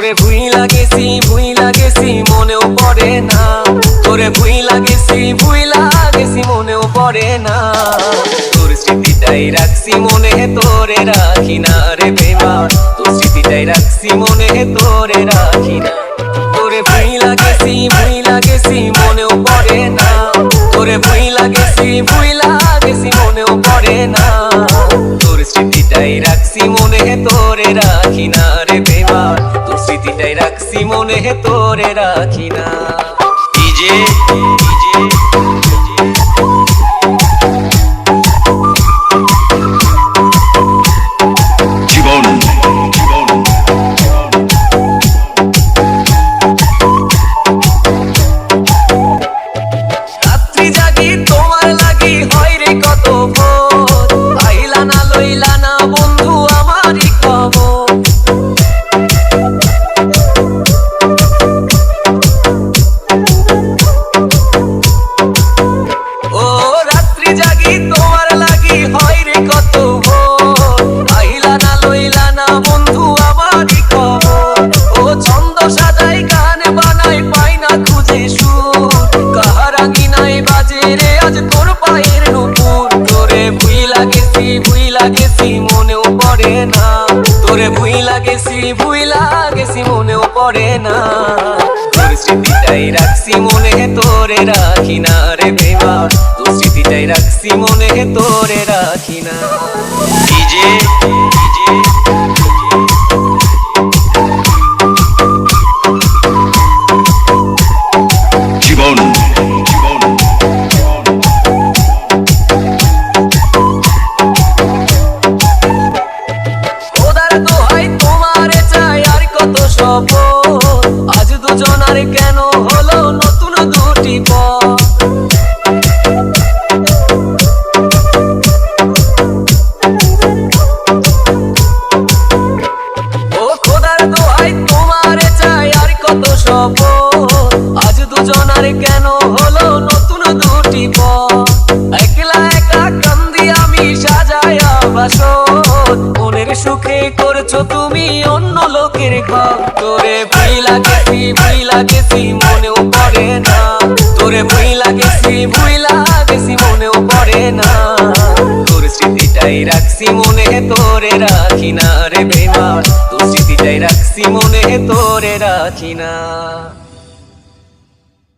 তোরে ভুইলা গেছি মনেও পড়ে না, তোরে ভুইলা গেছি মনেও পড়ে না। তোর স্মৃতিটাই রাখছি মনে, তোরে রাখি না রে বেমান, তোর স্মৃতিটাই রাখছি মনে, তোরে রাখি না। তোরে ভুইলা গেছি মনেও পড়ে না, তোরে ভুইলা গেছি মনেও পড়ে না। তোর স্মৃতিটাই রাখছি মনে, তোরে রাখি না রে বেমান, তোর স্মৃতিটাই রাখছি মনে, তোরে রাখি না। রাত্রি জাগি তোমার লাগি হয় রে কত ভোর, আইলা না লইলা না বন্ধু আমারই খবর। ও রাত্রি জাগি তোমার লাগি হয় রে কত ভোর, আইলা না লইলা না বন্ধু আমারই খবর। ও ছন্দ সাজাই গান বানাই পাই না খুঁজে সুর, কাহারাঙ্গি নাই বাজে রে আজ তোর পায়ের নুপুর। তোরে ভুইলা গেছি মনেও পড়ে না, তোরে ভুইলা গেছি মনেও পড়ে না। তোর স্মৃতিটাই রাখছি মনে, তোরে রাখি না রে বেমান, তোর স্মৃতিটাই রাখছি মনে, তোরে রাখি না। খোদার দোহাই তোমারে চাই আর কত শপথ, আজ দুজনার কেন হলো নতুন দুটি পথ। ও খোদার দোহাই তোমারে চাই আর কত শপথ, আজ দুজনার কেন হলো নতুন দুটি পথ। একলা একা কান্দি আমি সাজায়া বাসর, মনের সুখে করছো তুমি অন্য লোকের ঘর। তোরে ভুইলা গেছি মনেও পড়ে না, তোরে ভুইলা গেছি মনেও পড়ে না। তোর স্মৃতিটাই রাখছি মনে, তোরে রাখি না রে বেমান, তোর স্মৃতিটাই রাখছি মনে, তোরে রাখি না।